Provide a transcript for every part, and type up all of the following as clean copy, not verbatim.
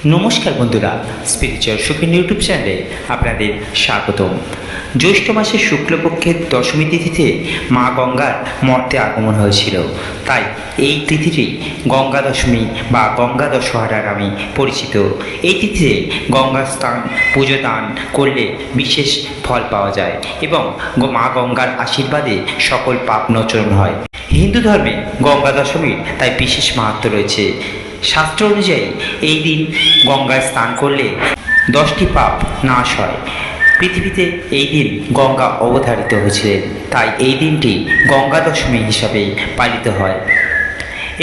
নমস্কার বন্ধুরা, স্পিরিচুয়াল সুখের ইউটিউব চ্যানেলে আপনাদের স্বাগতম। জ্যৈষ্ঠ মাসের শুক্লপক্ষের দশমী তিথিতে মা গঙ্গার মর্তে আগমন হয়েছিল, তাই এই তিথিটি গঙ্গা দশমী বা গঙ্গা দশহরা নামে পরিচিত। এই তিথিতে গঙ্গা স্নান পুজো দান করলে বিশেষ ফল পাওয়া যায় এবং মা গঙ্গার আশীর্বাদে সকল পাপ মোচন হয়। হিন্দু ধর্মে গঙ্গা দশমীর তাই বিশেষ মাহাত্ম্য রয়েছে। শাস্ত্র অনুযায়ী এই দিন গঙ্গায় স্নান করলে 10টি পাপ নাশ হয়। পৃথিবীতে এই দিন গঙ্গা অবতারিত হয়েছিলেন, তাই এই দিনটি গঙ্গা দশমী হিসাবে পালিত হয়।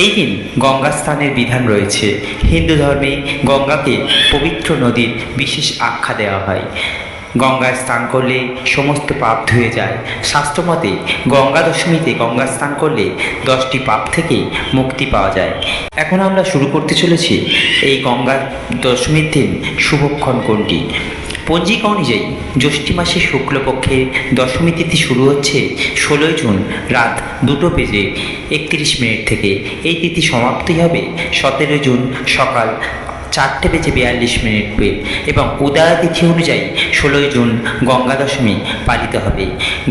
এই দিন গঙ্গা স্নানের বিধান রয়েছে। হিন্দু ধর্মে গঙ্গাকে পবিত্র নদীর বিশেষ আখ্যা দেওয়া হয়। গঙ্গায় স্নান করলে সমস্ত পাপ ধুয়ে যায়। শাস্ত্রমতে গঙ্গা দশমীতে গঙ্গা স্নান করলে 10টি পাপ থেকে মুক্তি পাওয়া যায়। এখন আমরা শুরু করতে চলেছি এই গঙ্গা দশমীর দিন শুভক্ষণ কোনটি। পঞ্জিকা অনুযায়ী জ্যৈষ্ঠ মাসের শুক্লপক্ষে দশমী তিথি শুরু হচ্ছে 16 জুন রাত 2:31 থেকে। এই তিথি সমাপ্তি হবে 17 জুন সকাল 4:42 এবং উদয়া তিথি অনুযায়ী 16 জুন গঙ্গা দশমী পালিত হবে।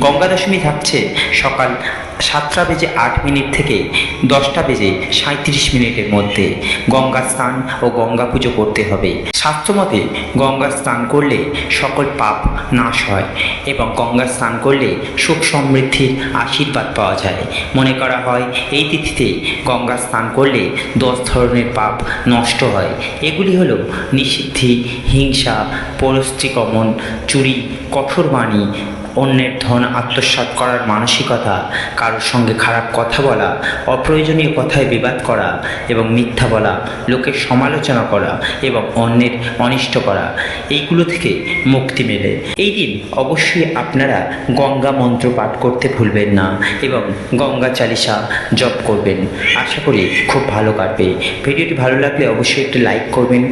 গঙ্গা দশমী থাকছে সকাল 7:08 থেকে 10:37 মধ্যে। গঙ্গা স্নান ও গঙ্গা পুজো করতে হবে। শাস্ত্রমতে গঙ্গা স্নান করলে সকল পাপ নাশ হয় এবং গঙ্গা স্নান করলে সুখ সমৃদ্ধির আশীর্বাদ পাওয়া যায়। মনে করা হয় এই তিথিতে গঙ্গা স্নান করলে 10 ধরনের পাপ নষ্ট হয়। এগুলি হলো নিষিদ্ধি, হিংসা, পরস্ত্রীগমন, চুরি, কঠোর বাণী, অন্যের ধন আত্মসাৎ করার মানসিকতা, কারোর সঙ্গে খারাপ কথা বলা, অপ্রয়োজনীয় কথায় বিবাদ করা এবং মিথ্যা বলা, লোকের সমালোচনা করা এবং অন্যের অনিষ্ট করা, এইগুলো থেকে মুক্তি মেলে। এই দিন অবশ্যই আপনারা গঙ্গা মন্ত্র পাঠ করতে ভুলবেন না এবং গঙ্গা চালিসা জপ করবেন। আশা করি খুব ভালো কাটবে। ভিডিওটি ভালো লাগলে অবশ্যই একটি লাইক করবেন।